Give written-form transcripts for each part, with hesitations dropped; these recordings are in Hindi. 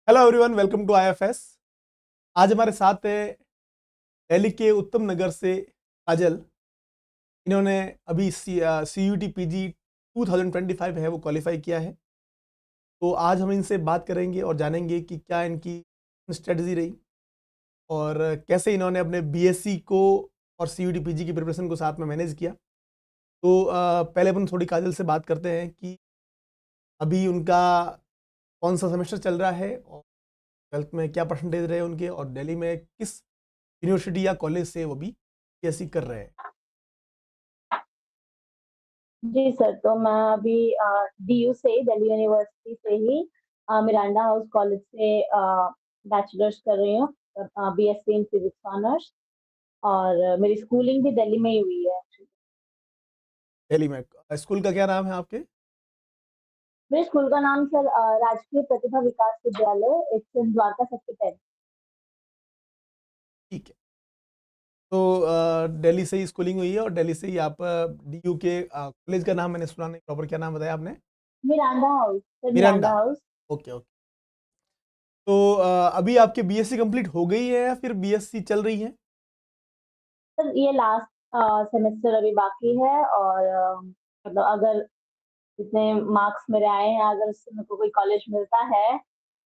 Hello everyone, welcome to IFS. आज हमारे साथ है दिल्ली के उत्तम नगर से काजल। इन्होंने अभी CUET PG 2025 है वो क्वालिफाई किया है। तो आज हम इनसे बात करेंगे और जानेंगे कि क्या इनकी स्ट्रेटजी रही और कैसे इन्होंने अपने BSc को और CUET PG की प्रिपरेशन को साथ में मैनेज किया। तो पहले अपन थोड़ी काजल से बात करते हैं कि अभी उनका कौन सा सेमेस्टर चल रहा है और 12th में क्या परसेंटेज रहे उनके, और दिल्ली में किस यूनिवर्सिटी या कॉलेज से वो भी BSc कर रहे हैं। जी सर, तो मैं अभी DU से, दिल्ली यूनिवर्सिटी से ही मिरांडा हाउस कॉलेज से बैचलर्स कर रही हूँ। BSc in physics honours. और मेरी स्कूलिंग भी दिल्ली में ही हुई है actually। दिल्ली में स्कूल का क्या नाम है आपके? मेरे स्कूल का नाम सर राजकीय प्रतिभा विकास विद्यालय, इट्स इन द्वारका सेक्टर 10। ठीक है। तो दिल्ली से ही स्कूलिंग हुई है और दिल्ली से ही आप DU के कॉलेज का नाम मैंने सुना नहीं, प्रॉपर क्या नाम बताया आपने? Miranda house sir, Miranda. Miranda house. Okay okay. तो अभी आपकी BSc कंप्लीट हो गई है या फिर BSc चल रही है? सर ये लास्ट सेमेस्टर अभी बाकी है, और मतलब अगर जितने मार्क्स मेरे आए हैं, अगर उससे मेरे को कोई कॉलेज मिलता है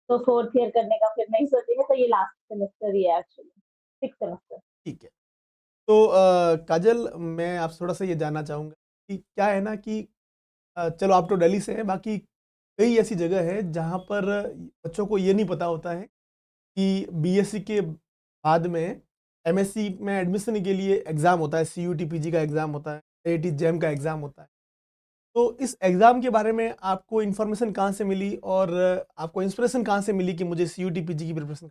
तो फोर्थ ईयर करने का फिर नहीं सोचेंगे। तो ये लास्ट सेमेस्टर ही है एक्चुअली, 6 सेमेस्टर। ठीक है। तो काजल, मैं आपसे थोड़ा सा ये जानना चाहूँगा कि क्या है ना कि चलो आप तो दिल्ली से हैं, बाकी कई ऐसी जगह है जहाँ पर बच्चों को ये नहीं पता होता है कि BSc के बाद में MSc में एडमिशन के लिए एग्ज़ाम होता है, CUET PG का एग्ज़ाम होता है, IIT JAM का एग्ज़ाम होता है। तो इस एग्ज़ाम के बारे में आपको इन्फॉर्मेशन कहाँ से मिली और आपको इंस्पिरेशन कहाँ से मिली कि मुझे CUET PG की प्रिपरेशन?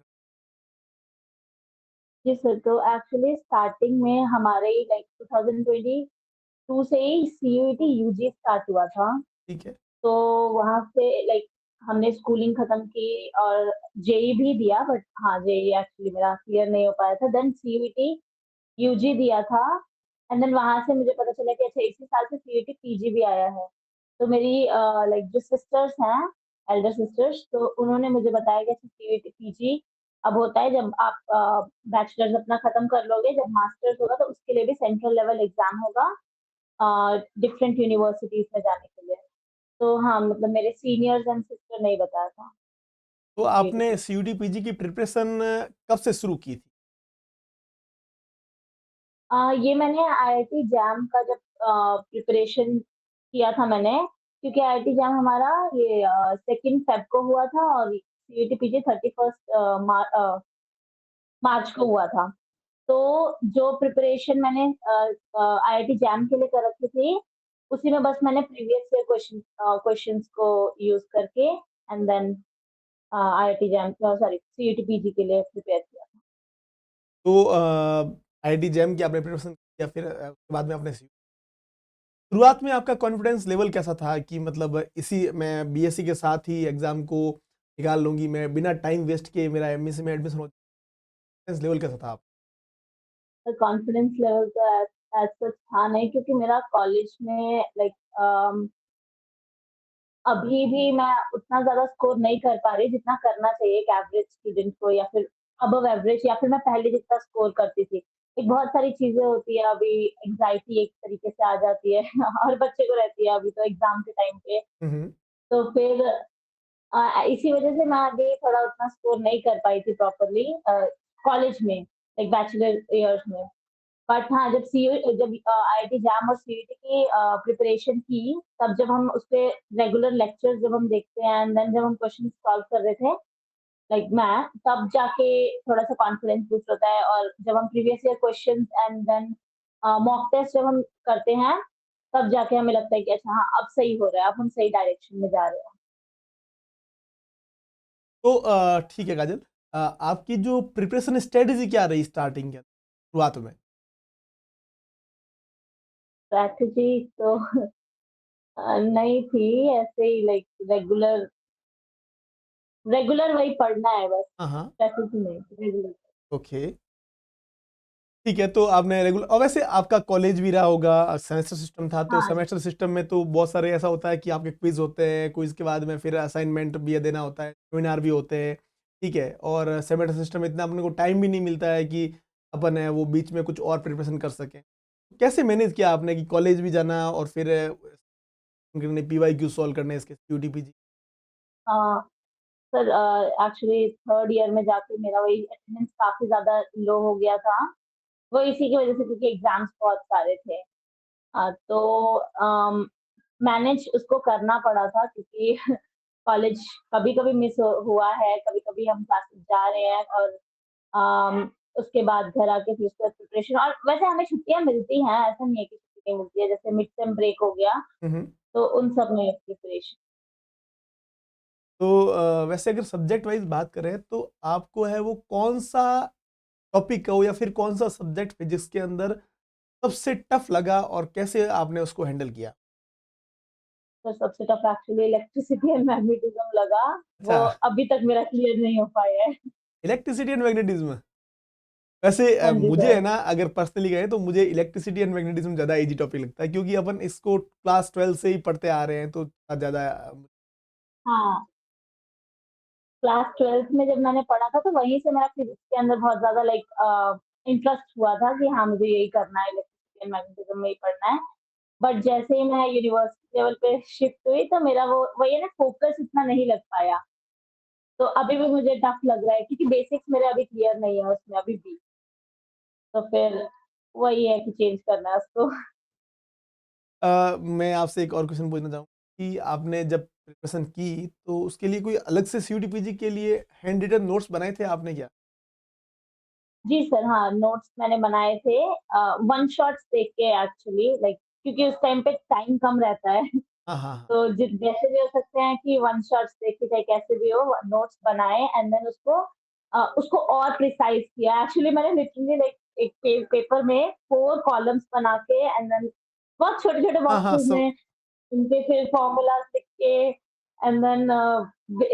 जी सर, तो एक्चुअली स्टार्टिंग में हमारे लाइक 2022 से ही CUET UG स्टार्ट हुआ था। ठीक है। तो वहां से लाइक हमने स्कूलिंग खत्म की और जेई भी दिया, बट हाँ जेई एक्चुअली मेरा क्लियर नहीं हो पाया था। देन CUET UG दिया था, एंड देन वहां से मुझे पता चला कि अच्छा इसी साल से CUET PG भी आया है। तो मेरी लाइक जो सिस्टर्स हैं, एल्डर सिस्टर्स, तो उन्होंने मुझे बताया कि अच्छा CUET PG अब होता है जब आप बैचलर्स अपना खत्म कर लोगे, जब मास्टर्स होगा तो उसके लिए भी सेंट्रल लेवल एग्जाम होगा डिफरेंट यूनिवर्सिटीज में जाने के लिए। तो हाँ, मतलब मेरे सीनियर्स एंड सिस्टर ने ही बताया था। तो CUET आपने PG CUET PG की प्रिपरेशन कब से शुरू की थी? ये मैंने IIT जैम का जब प्रिपरेशन किया था मैंने, क्योंकि IIT जैम हमारा ये 2 फेब को हुआ था और CUET PG 31 मार्च को हुआ था। तो जो प्रिपरेशन मैंने IIT जैम के लिए कर रखी थी, उसी में बस मैंने प्रीवियस ईयर क्वेश्चंस को यूज करके and then IIT JAM, sorry CUET PG के लिए प्रिपेयर किया था। तो IIT JAM की आपने प्रिपरेशन किया, फिर उसके बाद में आपने शुरुआत में आपका कॉन्फिडेंस लेवल कैसा था कि मतलब इसी मैं BSc के साथ ही एग्जाम को निकाल लूंगी, मैं बिना टाइम वेस्ट किए मेरा MSc में एडमिशन हो? कॉन्फिडेंस लेवल कैसा था आप? तो कॉन्फिडेंस लेवल तो एज सच था नहीं, क्योंकि मेरा कॉलेज में लाइक अभी भी मैं उतना ज्यादा स्कोर नहीं कर पा रही जितना करना चाहिए एक एवरेज स्टूडेंट को, या फिर अबव एवरेज, या फिर मैं पहले जितना स्कोर करती थी। एक बहुत सारी चीजें होती है, अभी एंग्जाइटी एक तरीके से आ जाती है हर बच्चे को रहती है अभी तो एग्जाम के टाइम पे। हम्म। तो फिर इसी वजह से मैं अभी थोड़ा उतना स्कोर नहीं कर पाई थी प्रॉपरली कॉलेज में, लाइक बैचलर ईयर्स में। बट हाँ, जब IIT जैम और CUET की प्रिपरेशन की, तब जब हम उस पे रेगुलर लेक्चर्स जब हम देखते हैं एंड देन जब हम क्वेश्चन सॉल्व कर रहे थे, लाइक मैं, तब जाके थोड़ा सा कॉन्फिडेंस बूस्ट होता है। और जब हम previous year question and then mock test जब हम करते हैं, तब जाके हमें लगता है कि अच्छा हाँ अब सही हो रहा है, अब हम सही डायरेक्शन में जा रहे हैं। तो ठीक है काजल, आपकी जो प्रिपरेशन स्ट्रेटेजी क्या रही स्टार्टिंग के शुरुआत में? स्ट्रैटेजी तो नहीं थी, ऐसे ही लाइक रेगुलर रेगुलर वही पढ़ना है बस। हाँ हाँ। स्ट्रैटेजी नहीं, रेगुलर। ओके। ठीक है, तो आपने रेगुलर, और वैसे आपका कॉलेज भी रहा होगा, सेमेस्टर सिस्टम था, तो हाँ सेमेस्टर सिस्टम में तो बहुत सारे ऐसा होता है कि आपके क्विज होते हैं, क्विज के बाद में फिर असाइनमेंट भी देना होता है, सेमिनार भी होते हैं, ठीक है, और सेमेस्टर सिस्टम में इतना अपने को टाइम भी नहीं मिलता है कि अपन है वो बीच में कुछ और प्रिपरेशन कर सकें। कैसे मैनेज किया आपने कि कॉलेज भी जाना और फिर पीवाईक्यू सॉल्व करने इसके यूटीपीजी? हाँ, सर एक्चुअली थर्ड ईयर में जाके मेरा वही अटेंडेंस काफ़ी ज़्यादा लो हो गया था। वो इसी की वज़ह से क्योंकि एग्ज़ाम्स बहुत सारे थे। तो मैनेज उसको करना पड़ा था क्योंकि कॉलेज कभी-कभी मिस हुआ है, कभी-कभी हम क्लासेस जा रहे हैं और उसके बाद घर आके फिर उसका प्रिपरेशन और वैसे हमें छुट्टियाँ मिलती हैं, ऐसा नहीं है कि छुट्टी नहीं मिलती है, जैसे मिड टर्म ब्रेक हो गया, हुँ, हुँ। तो उन सब में प्रिपरेशन। तो वैसे अगर सब्जेक्ट वाइज़ बात करें तो आपको है वो कौन-सा टॉपिक हो या फिर कौन-सा सब्जेक्ट फिजिक्स के अंदर सबसे टफ लगा और कैसे आपने उसको हैंडल किया? तो सबसे tough actually electricity and magnetism लगा, वो अच्छा, अभी तक मेरा क्लियर नहीं हो पाया है। Electricity and magnetism. वैसे हाँ जी मुझे है सर। ना अगर पर्सनली कहें तो मुझे इलेक्ट्रिसिटी एंड मैग्नेटिज्म ज़्यादा ईज़ी टॉपिक लगता है क्योंकि अपन इसको क्लास 12 से ही पढ़ते आ रहे हैं तो ज़्यादा हाँ, क्लास 12th में जब मैंने पढ़ा था तो वहीं से मेरा फिज़िक्स के अंदर बहुत ज़्यादा इंटरेस्ट हुआ था कि हाँ, मुझे यही करना है, इलेक्ट्रिसिटी एंड मैग्नेटिज़्म में ही पढ़ना है। बट जैसे ही मैं यूनिवर्सिटी लेवल पे शिफ्ट हुई तो मेरा वो वही है ना फ़ोकस इतना नहीं लग पाया। तो अभी भी मुझे टफ लग रहा है क्योंकि बेसिक्स मेरे अभी क्लियर नहीं है उसमें अभी भी। तो फिर वही है कि चेंज करना है उसको। मैं आपसे एक और क्वेश्चन पूछना चाहूँ कि आपने जब प्रिपरेशन की तो उसके लिए कोई अलग से सीयूटीपीजी के लिए हैंड रिटन नोट्स बनाए थे आपने क्या? जी सर, हाँ, नोट्स मैंने बनाए थे वन शॉट्स देख के एक्चुअली क्योंकि उस टाइम पे टाइम कम रहता है। हाँ, हाँ, हाँ। तो जि जैसे भी हो सकते हैं कि वन शॉट्स देख के चाहे कैसे भी हो नोट्स बनाए एंड देन उसको और प्रिसाइज़ किया। एक्चुअली मैंने लिटरली एक पेपर में 4 कॉलम्स बना के एंड देन बहुत छोटे-छोटे हाँ, हाँ, बॉक्सेस में उनपे फिर फ़ॉर्मूलाज़ लिख के एंड देन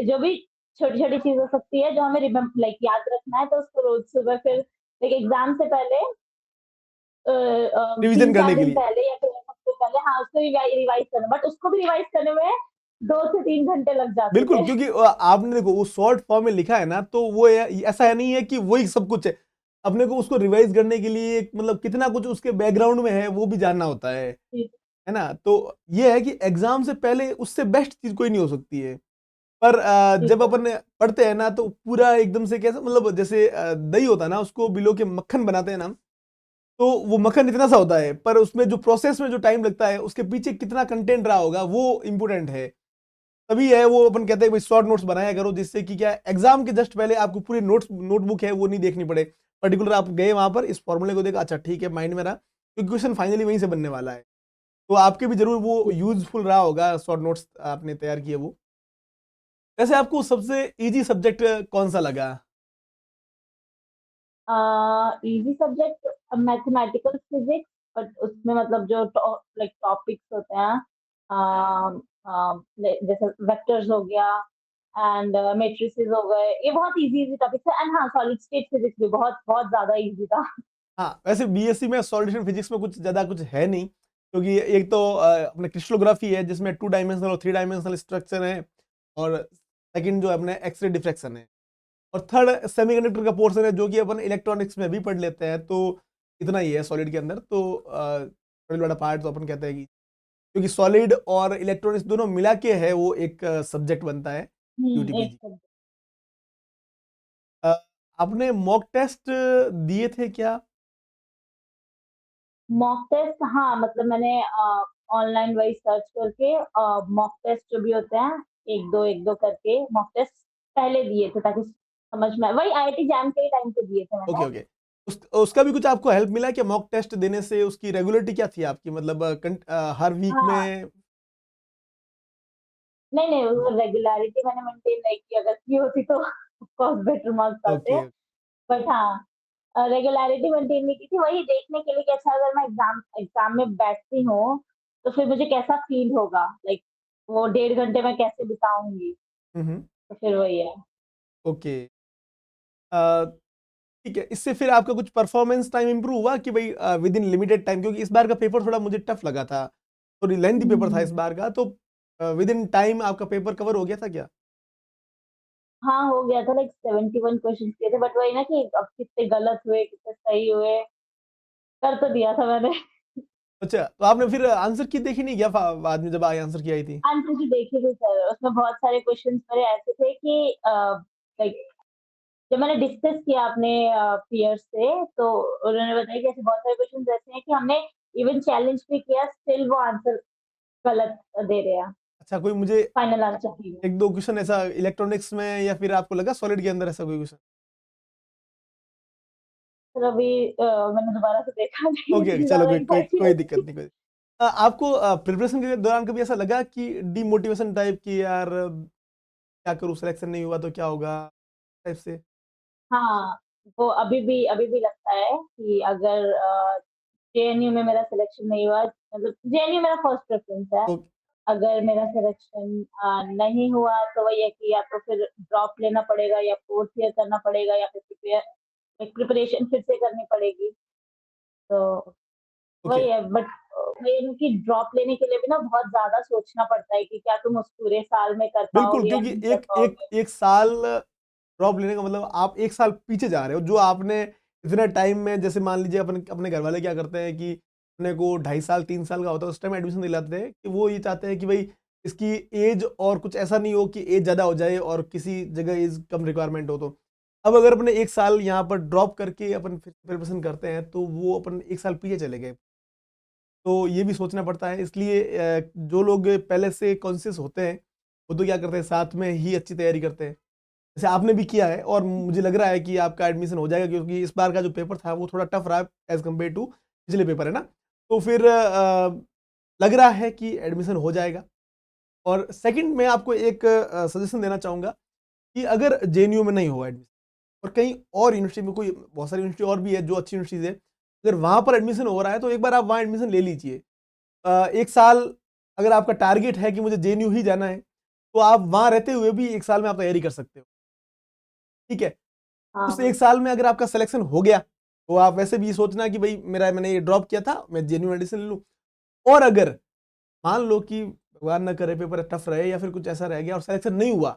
जो भी छोटी-छोटी चीज़ हो सकती है जो हमें याद रखना है तो उसको रोज़ सुबह फिर एग्ज़ाम से पहले 3 रिवीजन 4 करने के दिन लिए। पहले या फिर 1 हफ्ते पहले हाँ, उसको रिवाइज़ करना बट उसको भी रिवाइज़ करने में 2 से 3 घंटे लग जाते बिल्कुल, थे। क्योंकि आपने देखो वो शॉर्ट फॉर्म में लिखा है ना तो वो ऐसा है नहीं है कि वही सब कुछ है। अपने को उसको रिवाइज़ करने के लिए मतलब कितना कुछ उसके बैकग्राउंड में है वो भी जानना होता जी, है ना? तो ये है कि एग्ज़ाम से पहले उससे बेस्ट चीज़ कोई नहीं हो सकती है। पर जी जब सर। अपन पढ़ते हैं ना तो पूरा एकदम से कैसा मतलब जैसे दही होता है ना उसको बिलो के मक्खन बनाते हैं ना, तो वो मक्खन इतना सा होता है पर उसमें जो प्रोसेस में जो टाइम लगता है उसके पीछे कितना कंटेंट रहा होगा वो इम्पोर्टेंट है। तभी है वो अपन कहते हैं भाई शॉर्ट नोट्स बनाया करो जिससे कि क्या एग्जाम के जस्ट पहले आपको पूरी नोटबुक है वो नहीं देखनी पड़े। पर्टिकुलर आप गए वहां पर इस फॉर्मूले को देखा, अच्छा ठीक है माइंड में रहा क्योंकि क्वेश्चन फाइनली वहीं से बनने वाला है। तो आपके भी जरूर वो जी सर। यूजफुल रहा होगा शॉर्ट नोट्स आपने तैयार किए वो। वैसे आपको सबसे इजी सब्जेक्ट कौन सा लगा? Easy subject mathematical physics but उसमें मतलब जो टॉपिक्स होते हैं जैसे वेक्टर्स हो गया एंड मैट्रिसेस हो गए, ये बहुत ईज़ी टॉपिक्स है एंड हाँ, सॉलिड स्टेट फिज़िक्स भी बहुत बहुत ज़्यादा ईज़ी था। हाँ, वैसे बीएससी में सॉल्यूशन फिजिक्स में कुछ ज़्यादा कुछ है नहीं, क्योंकि एक तो अपने क्रिस्टलोग्राफी है जिसमें 2 डायमेंशनल और 3 डायमेंशनल स्ट्रक्चर है और सेकंड जो है अपने एक्स-रे डिफ्रैक्शन है और थर्ड सेमीकंडक्टर का पोर्शन है जो कि अपन इलेक्ट्रॉनिक्स में भी पढ़ लेते हैं, तो इतना ही है सॉलिड के अंदर। तो सबसे बड़ा पार्ट तो अपन कहते हैं कि क्योंकि सॉलिड और इलेक्ट्रॉनिक्स दोनों मिला के है वो एक सब्जेक्ट बनता है एक यूटीपीजी। सब्जेक्ट अ, आपने मॉक टेस्ट दिए थे क्या? मॉक टेस्ट हाँ, मतलब मैंने ऑनलाइन वही सर्च करके मॉक टेस्ट जो भी होते हैं, 1-2 करके मॉक टेस्ट पहले दिए थे ताकि समझ में आए। वही आईआईटी जैम के ही टाइम पे दिए थे ओके, मैंने। ओके। उसका भी कुछ आपको हेल्प मिला क्या मॉक टेस्ट देने से उसकी रेगुलरिटी क्या थी आपकी मतलब हर वीक हाँ, में? नहीं, वो रेगुलैरिटी मैंने मेंटेन नहीं की, अगर की होती तो ऑफ कोर्स बेटर मार्क्स आते। ओके। बट हाँ, रेगुलैरिटी मेंटेन नहीं की थी, वही देखने के लिए कि अच्छा अगर मैं एग्ज़ाम एग्ज़ाम में बैठती हूँ, तो फिर मुझे कैसा फ़ील होगा? वो 1.5 घंटे मैं कैसे बिताऊँगी? हुँ, हुँ। तो फिर वही है। ओके। अ, ठीक है, इससे फिर आपका कुछ परफॉर्मेंस टाइम इम्प्रूव हुआ कि भई विदिन लिमिटेड टाइम क्योंकि इस बार का पेपर थोड़ा मुझे टफ लगा था। थोड़ी लेंथी पेपर था इस हुँ। बार का तो विदिन टाइम आपका पेपर कवर हो गया था क्या? हाँ, हो गया था, लाइक 71 क्वेश्चंस किए थे, बट वही ना कि अब कितने गलत हुए, कितने सही हुए, कर तो दिया था मैंने। अच्छा, तो आपने फिर आंसर की देखी नहीं क्या बाद में जब आंसर की आई थी? आंसर की देखी थी सर, उसमें बहुत सारे क्वेश्चंस मेरे ऐसे थे कि लाइक जब मैंने डिस्कस किया अपने पीयर्स से, तो उन्होंने बताया कि ऐसे बहुत सारे क्वेश्चंस ऐसे हैं कि हमने इवन चैलेंज भी किया, स्टिल वो आंसर गलत दे रहे हैं, अच्छा, कोई मुझे फाइनल आंसर की। एक दो क्वेश्चन ऐसा इलेक्ट्रॉनिक्स में या फिर आपको लगा सॉलिड के अंदर ऐसा कोई क्वेश्चन? फिर अभी मैंने दोबारा से देखा नहीं, ओके, इतनी चलो ज़्यादा कोई कोई एंग्ज़ायटी कोई दिक्कत होती। नहीं, कोई आपको प्रिपरेशन के दौरान कभी ऐसा लगा कि डिमोटिवेशन टाइप की, यार क्या करूँ, सिलेक्शन नहीं हुआ तो क्या होगा, टाइप से? हाँ, वो अभी भी लगता है कि अगर जेएनयू में मेरा सिलेक्शन नहीं हुआ, मतलब जेएनयू मेरा फर्स्ट प्रेफ़रेंस है। तो अगर मेरा सिलेक्शन नहीं हुआ तो वही है कि या तो फिर ड्रॉप लेना पड़ेगा या फोर्थ ईयर करना पड़ेगा या फिर प्रिपरेशन फिर से करनी पड़ेगी। तो ओके, वही है, बट वही है ना कि ड्रॉप लेने के लिए भी ना बहुत ज़्यादा सोचना पड़ता है कि क्या तुम उस पूरे साल में कर बिल्कुल, पाओगे या क्योंकि नहीं कर एक एक पाओगे। एक साल ड्रॉप लेने का मतलब आप एक साल पीछे जा रहे हो, जो आपने इतने टाइम में, जैसे मान लीजिए अपने अपने घर वाले क्या करते हैं कि अपने को 2.5 साल 3 साल का होता है उस टाइम एडमिशन दिलाते हैं, कि वो ये चाहते हैं कि भाई इसकी एज और कुछ ऐसा नहीं हो कि एज ज़्यादा हो जाए और किसी जगह एज कम रिक्वायरमेंट हो। तो अब अगर अपने एक साल यहाँ पर ड्रॉप करके अपन प्रिपरेशन करते हैं तो वो अपन एक साल पीछे चले गए। तो ये भी सोचना पड़ता है, इसलिए जो लोग पहले से कॉन्शियस होते हैं वो तो क्या करते हैं, साथ में ही अच्छी तैयारी करते हैं, जैसे आपने भी किया है, और मुझे लग रहा है कि आपका एडमिशन हो जाएगा, क्योंकि इस बार का जो पेपर था वो थोड़ा टफ रहा एज कम्पेयर टू पिछले पेपर, है ना? तो फिर लग रहा है कि एडमिशन हो जाएगा। और सेकंड, मैं आपको एक सजेशन देना चाहूँगा कि अगर जेएनयू में नहीं हुआ एडमिशन और कहीं और यूनिवर्सिटी में, कोई बहुत सारी यूनिवर्सिटी और भी है जो अच्छी यूनिवर्सिटीज़ है, अगर वहाँ पर एडमिशन हो रहा है तो एक बार आप वहाँ एडमिशन ले लीजिए। 1 साल अगर आपका टारगेट है कि मुझे जेएनयू ही जाना है, तो आप वहाँ रहते हुए भी 1 साल में आप तैयारी कर सकते हो, ठीक है? हाँ, उस 1 वही। साल में अगर आपका सिलेक्शन हो गया, तो आप वैसे भी ये सोचना कि भई मैंने ये ड्रॉप किया था, मैं जेएनयू एडिशन ले लूँ। और अगर मान लो कि भगवान ना करे पेपर टफ रहे या फिर कुछ ऐसा रह गया और सिलेक्शन नहीं हुआ,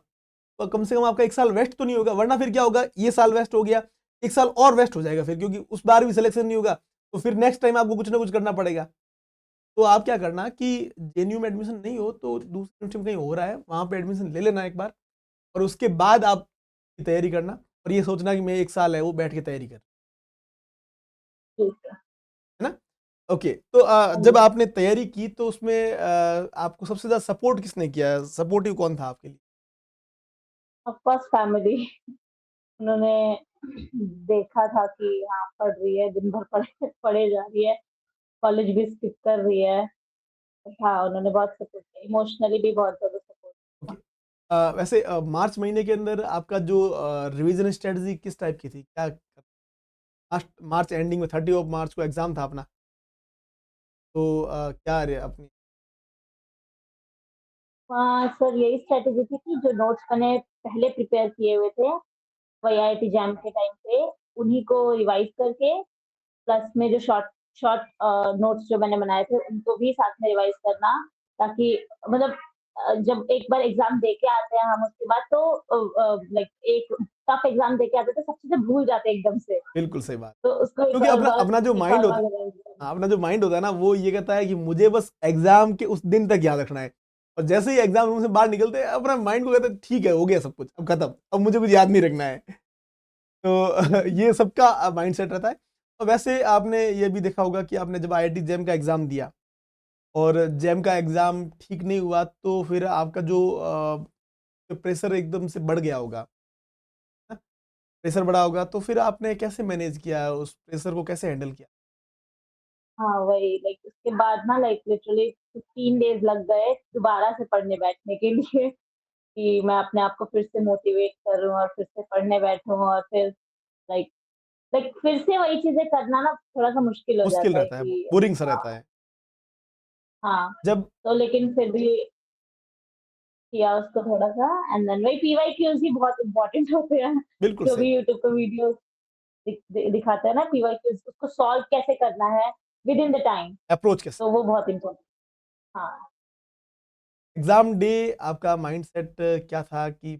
तो कम से कम आपका 1 साल वेस्ट तो नहीं होगा, वरना फिर क्या होगा, ये साल वेस्ट हो गया, 1 साल और वेस्ट हो जाएगा फिर, क्योंकि उस बार भी सिलेक्शन नहीं होगा, तो फिर नेक्स्ट टाइम आपको कुछ ना कुछ करना पड़ेगा। तो आप क्या करना कि जेएनयू में एडमिशन नहीं हो तो दूसरी यूनिवर्सिटी में कहीं हो रहा है, वहाँ पे एडमिशन ले लेना एक बार, और उसके बाद आप तैयारी करना, और ये सोचना कि मैं 1 साल है वो बैठ के तैयारी कर, ठीक है। है ना? ओके, तो हाँ जब जी। आपने तैयारी की तो उसमें आपको सबसे ज़्यादा सपोर्ट किसने किया? सपोर्टिव कौन था आपके लिए? ऑफ कोर्स फैमिली, उन्होंने देखा था कि हाँ, पढ़ रही है, दिन भर पढ़े पढ़े जा रही है, कॉलेज भी स्किप कर रही है। हाँ, उन्होंने बहुत सपोर्ट किया, इमोशनली भी बहुत ज़्यादा सपोर्ट ओके। किया। वैसे मार्च महीने के अंदर आपका जो रिवीजन स्ट्रेटजी किस टाइप की थी? क्या लास्ट मार्च एंडिंग में 30 ऑफ मार्च को एग्ज़ाम था अपना, तो क्या रहे अपनी? सर यही स्ट्रैटेजी थी कि जो नोट्स मैंने पहले प्रिपेयर किए हुए थे, वही आईआईटी जैम के टाइम पे, उन्हीं को रिवाइज़ करके प्लस में जो शॉर्ट शॉर्ट नोट्स जो मैंने बनाए थे, उनको भी साथ में रिवाइज़ करना, ताकि मतलब जब एक बार एग्ज़ाम दे के आते हैं हम उसके बाद तो लाइक एक टफ एग्ज़ाम दे के आते हैं तो सब चीज़ें भूल जाते हैं एकदम से। बिल्कुल सही बात। तो उसको एक क्योंकि और अपना बार अपना जो एक माइंड और होता बार रिवाइज़ करना। हाँ, अपना जो माइंड होता है ना, वो ये कहता है कि मुझे बस एग्ज़ाम के उस दिन तक याद रखना है, और जैसे ही एग्ज़ाम रूम से बाहर निकलते हैं, अपना माइंड को कहता है ठीक है, हो गया सब कुछ, अब खत्म, अब मुझे कुछ याद नहीं रखना है। तो ये सबका माइंडसेट रहता है। और वैसे आपने ये भी देखा होगा कि आपने जब आईआईटी जेईई का एग्ज़ाम दिया और जेईई का एग्ज़ाम ठीक नहीं हुआ, तो फिर आपका जो प्रेशर एकदम से बढ़ गया होगा, है ना? प्रेशर बढ़ा होगा, तो फिर आपने कैसे मैनेज किया, उस प्रेशर को कैसे हैंडल किया? हाँ, वही लाइक उसके बाद ना लाइक लिटरली 15 डेज़ लग गए दोबारा से पढ़ने बैठने के लिए कि मैं अपने आप को फिर से मोटिवेट करूँ और फिर से पढ़ने बैठूँ और फिर लाइक लाइक फिर से वही चीज़ें करना ना थोड़ा-सा मुश्किल हो मुश्किल जाता है रहता है, कि बोरिंग सा हाँ, रहता है। हाँ, जब तो लेकिन फिर भी किया उसको थोड़ा-सा एंड देन वही पीवाईक्यूज़ ही बहुत इम्पोर्टेंट होते हैं। बिल्कुल जो सही, भी यूट्यूब पे वीडियोज़ दिखाते हैं ना पीवाईक्यूज़ उसको सॉल्व कैसे करना है with in the time, approach कैसे? तो वो बहुत इम्पोर्टेंट हाँ। एग्ज़ाम डे आपका माइंडसेट क्या था कि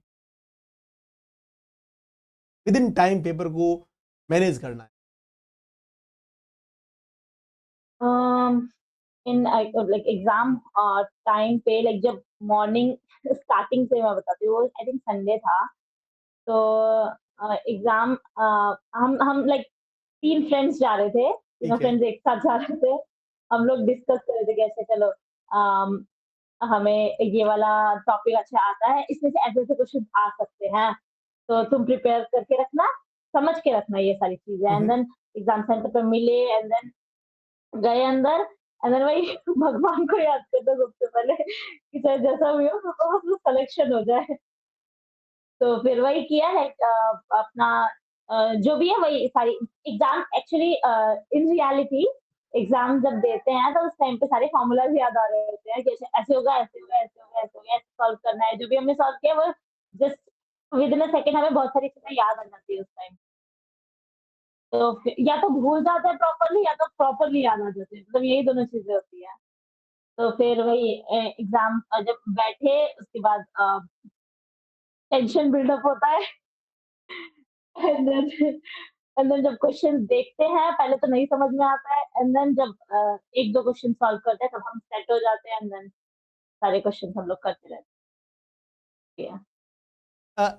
विद इन टाइम पेपर को मैनेज करना है? इन लाइक एग्जाम टाइम पे, लाइक जब मॉर्निंग स्टार्टिंग से मैं बताती हूँ, आई थिंक संडे था। तो एग्जाम हम लाइक 3 फ्रेंड्स जा रहे थे, तीनों ठीक है। फ्रेंड्स एक साथ जा रहे थे। हम लोग डिस्कस कर रहे थे कैसे चलो अम, हमें ये वाला टॉपिक अच्छा आता है, इसमें से ऐसे-ऐसे क्वेश्चन आ सकते हैं, तो तुम प्रिपेयर करके रखना, समझ के रखना ये सारी चीज़ें। Um, and um. Then exam centre पे मिले एंड देन गए अंदर एंड देन वही भगवान को याद करना सबसे पहले कि चाहे जैसा भी हो बस सिलेक्शन हो जाए। तो फिर वही किया लाइक अपना जो भी है वही सारी exam actually in reality exam जब देते हैं तो उस टाइम पे सारे फ़ॉर्मूलाज़ याद आ रहे होते हैं कि ऐसे ऐसे होगा, ऐसे होगा, ऐसे होगा, ऐसे होगा, ऐसे सॉल्व करना है। जो भी हमने सॉल्व किया वो जस्ट विदिन अ सेकंड हमें बहुत सारी चीज़ें याद आ जाती है उस टाइम। तो फिर या तो भूल जाते हैं प्रॉपर्ली या तो प्रॉपर्ली याद आ जाते हैं। मतलब यही दोनों चीज़ें होती हैं। तो फिर वही एग्ज़ाम जब बैठे उसके बाद टेंशन बिल्डअप होता है एंड देन जब क्वेश्चंस देखते हैं पहले तो नहीं समझ में आता है एंड देन जब 1-2 क्वेश्चन सॉल्व करते हैं तब हम सेट हो जाते हैं एंड देन सारे क्वेश्चन हम लोग करते रहते हैं।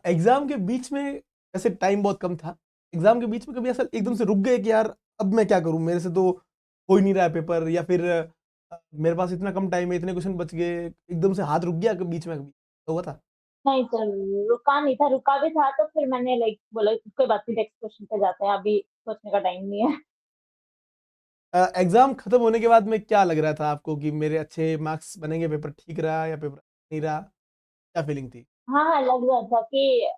एग्ज़ाम के बीच में ऐसे टाइम बहुत कम था। एग्ज़ाम के बीच में कभी ऐसा एकदम से रुक गए कि यार अब मैं क्या करूँ? मेरे से तो हो ही नहीं रहा है पेपर, या फिर मेरे पास इतना कम टाइम है, इतने क्वेश्चन बच गए, एकदम से हाथ रुक गया कभी बीच में कभी? हुआ था? नहीं सर, रुका नहीं था, रुका भी था तो फिर मैंने लाइक बोला कोई बात नहीं नेक्स्ट क्वेश्चन पे जाते हैं, अभी सोचने का टाइम नहीं है। एग्ज़ाम खत्म होने के बाद में क्या लग रहा था आपको कि मेरे अच्छे मार्क्स बनेंगे, पेपर ठीक रहा या पेपर नहीं रहा? क्या फीलिंग थी? हाँ, हाँ, लग रहा था कि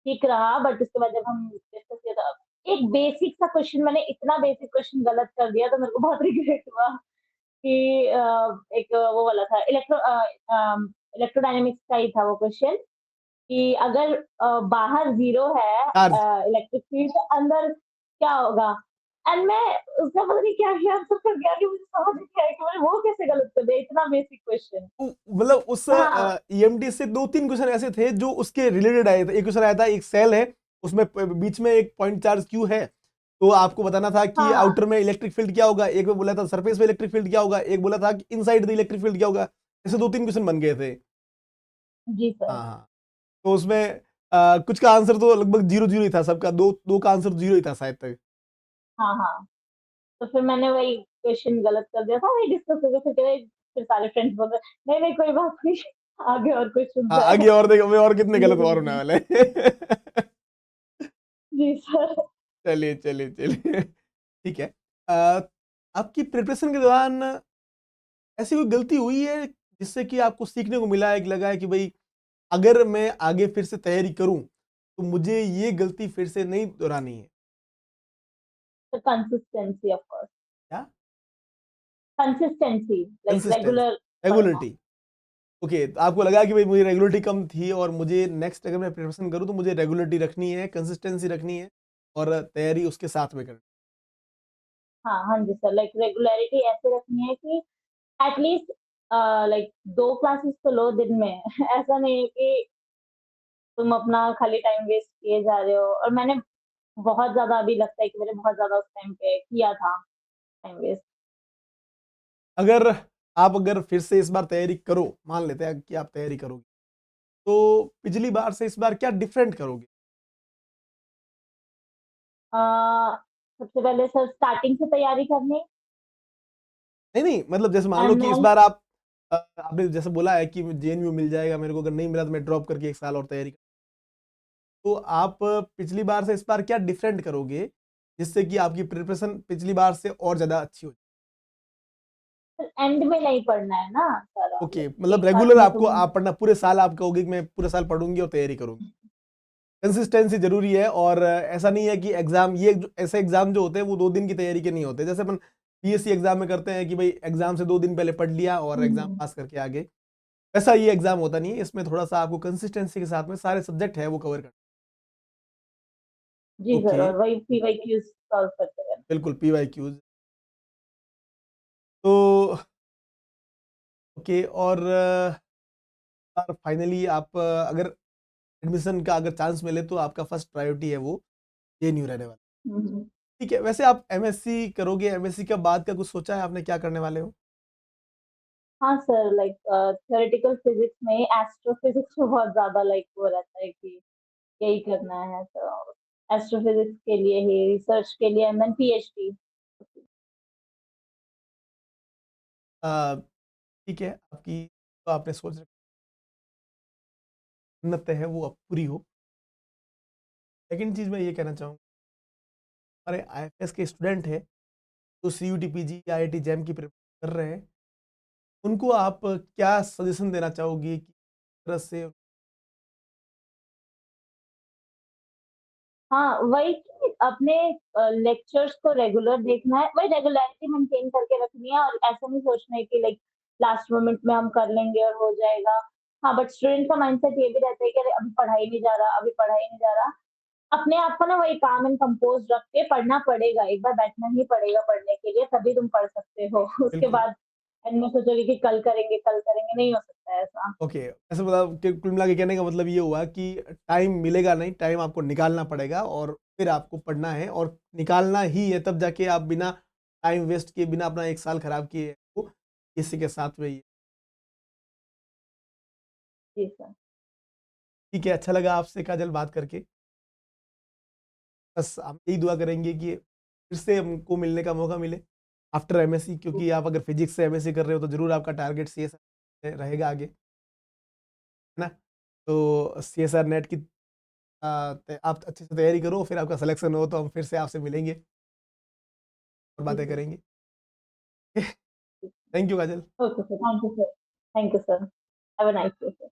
ठीक रहा बट उसके बाद जब हम डिस्कस किया था एक बेसिक सा क्वेश्चन मैंने इतना बेसिक क्वेश्चन गलत कर दिया तो मेरे को बहुत रिग्रेट हुआ कि एक वो वाला था इलेक्ट्रोडायनामिक्स का ही था वो क्वेश्चन कि अगर बाहर 0 है चार्ज। इलेक्ट्रिक फील्ड तो अंदर क्या होगा? एंड मैं उसका पता नहीं क्या-क्या आंसर कर गया कि मुझे समझ नहीं आया कि मैंने वो कैसे गलत कर दिया इतना बेसिक क्वेश्चन। मतलब उस हाँ, ईएमटी से 2-3 क्वेश्चन ऐसे थे जो उसके रिलेटेड आए थे। एक क्वेश्चन आया था, एक सेल है, उसमें बीच में एक पॉइंट चार्ज क्यू है, तो आपको बताना था कि हाँ, हाँ। आउटर में इलेक्ट्रिक फील्ड क्या होगा। एक में बोला था सरफेस पे इलेक्ट्रिक फील्ड क्या होगा, एक बोला था कि इनसाइड द इलेक्ट्रिक फील्ड क्या होगा। ऐसे 2-3 क्वेश्चन बन गए थे। जी सर। हाँ, हाँ। तो उसमें कुछ का आंसर तो लगभग 0-0 ही था सबका, 2 का आंसर 0 ही था शायद तक। हाँ, हाँ। तो फिर मैंने वही क्वेश्चन गलत कर दिया था, वही डिस्कस हो गया फिर कह रहे फिर सारे फ्रेंड्स बोल रहे, "नहीं, नहीं कोई बात नहीं, आगे और क्वेश्चन्स हाँ, हैं।" आगे और देखो और कितने ये गलत और होने भी वाले हैं। जी सर। चलिए, चलिए, चलिए। ठीक है। अ, आपकी प्रिपरेशन के दौरान ऐसी कोई गलती हुई है जिससे कि आपको सीखने को मिला है, कि लगा है कि भाई अगर मैं आगे फिर से तैयारी करूं तो मुझे ये गलती फिर से नहीं दोहरानी है? तो कंसिस्टेंसी ऑफ कोर्स, क्या? कंसिस्टेंसी लाइक कंसिस्टेंसी, रेगुलर पढ़ना। रेगुलरिटी। ओके, तो आपको लगा कि भाई मुझे रेगुलरिटी कम थी और मुझे नेक्स्ट अगर मैं प्रिपरेशन करूं तो मुझे रेगुलरिटी रखनी है, कंसिस्टेंसी रखनी है और तैयारी उसके साथ में करनी हाँ, हाँ जी सर, लाइक रेगुलैरिटी ऐसे रखनी है कि एट लीस्ट लाइक 2 क्लासेस तो लो दिन में। ऐसा नहीं है कि तुम अपना खाली टाइम वेस्ट किए जा रहे हो और मैंने बहुत ज़्यादा अभी लगता है कि मैंने बहुत ज़्यादा उस टाइम पे किया था टाइम वेस्ट। है। अगर फिर से इस बार तैयारी करो, मान लेते हैं कि आप तैयारी करोगे, तो पिछली बार से इस बार क्या डिफरेंट करोगे? अ, सबसे पहले सर स्टार्टिंग से तैयारी करनी नहीं, नहीं, मतलब जैसे मान लो एंड कि इस देन बार आपने जैसे बोला है कि जेएनयू मिल जाएगा मेरे को, अगर नहीं मिला तो मैं ड्रॉप करके 1 साल और तैयारी तो आप पिछली बार से इस बार क्या डिफरेंट करोगे, जिससे कि आपकी प्रिपरेशन पिछली बार से और ज़्यादा अच्छी हो जाए? एंड में नहीं पढ़ना है ना सर ओके, लाइक मतलब एक साथ रेगुलर में आपको तुम आप पढ़ना पूरे साल, आप कहोगे कि मैं पूरे साल पढ़ूँगी और तैयारी करूँगी। कंसिस्टेंसी ज़रूरी है, और ऐसा नहीं है कि ऐसे एग्ज़ाम जो होते हैं वो 2 दिन की तैयारी के नहीं होते। जैसे अपन पीएससी एग्ज़ाम में करते हैं कि भाई एग्ज़ाम से 2 दिन पहले पढ़ लिया और हुँ, एग्ज़ाम हुँ। पास करके आ गए। वैसा ये एग्ज़ाम होता नहीं है, इसमें थोड़ा-सा आपको कंसिस्टेंसी के साथ में सारे सब्जेक्ट है वो कवर करना। जी सर ओके, और वही पीवाईक्यूज़ सॉल्व करते रहना। बिल्कुल पीवाईक्यूज़। तो ओके, और फाइनली आप अगर एडमिशन का अगर चांस मिले तो आपका फर्स्ट प्रायोरिटी है वो जेएनयू रहने वाले। हुँ, हुँ। ठीक है, वैसे आप एमएससी करोगे, एमएससी के बाद का कुछ सोचा है आपने क्या करने वाले हो? हाँ सर, लाइक थ्योरेटिकल फिज़िक्स में एस्ट्रोफिज़िक्स में बहुत ज़्यादा लाइक वो रहता है कि यही करना है, तो एस्ट्रोफिज़िक्स के लिए ही रिसर्च के लिए एंड देन पीएचडी। अ, ठीक है, आपकी तो आपने सोच रखी मन्नत है वो अब पूरी हो। सेकंड चीज़ मैं ये कहना चाहूँगा, हमारे आईएफएस के स्टूडेंट हैं, जो सीयूटी, पीजी, आईआईटी, जैम की प्रिपरेशन कर रहे हैं, उनको आप क्या सजेशन देना चाहोगी कि किस तरह से हाँ, वही कि अपने लेक्चर्स को रेगुलर देखना है, वही रेगुलैरिटी मेंटेन करके रखनी है और ऐसा नहीं सोचना है कि लाइक लास्ट मोमेंट में हम कर लेंगे और हो जाएगा। हाँ, बट स्टूडेंट का माइंडसेट ये भी रहता है कि अरे अभी पढ़ाई नहीं जा रहा, अभी पढ़ाई नहीं जा रहा। अपने आप को ना वही काम एंड कंपोज़ रख के पढ़ना पड़ेगा, एक बार बैठना ही पड़ेगा पढ़ने के लिए, तभी तुम पढ़ सकते हो। उसके बिल्कुल, बाद एंड में सोचोगे कि कल करेंगे, नहीं हो सकता है ऐसा। ओके, ऐसा मतलब कि कुल मिला के कहने का मतलब ये हुआ कि टाइम मिलेगा नहीं, टाइम आपको निकालना पड़ेगा और फिर आपको पढ़ना है और निकालना ही है, तब जाके आप बिना टाइम वेस्ट किए, बिना अपना 1 साल खराब किए वो किसी के साथ में ही जी सर। ठीक है, अच्छा लगा आपसे काजल बात करके। बस हम यही दुआ करेंगे कि फिर से हमको मिलने का मौका मिले आफ्टर एमएससी, क्योंकि आप अगर फिजिक्स से एमएससी कर रहे हो तो ज़रूर आपका टारगेट सीएसआर रहेगा आगे, है ना? तो सीएसआर नेट की आप अच्छे से तैयारी करो, फिर आपका सिलेक्शन हो तो हम फिर से आपसे मिलेंगे और जी, बातें जी। करेंगे। Thank you Kajal. Okay sir, thank you sir. Thank you sir. Have a nice day sir.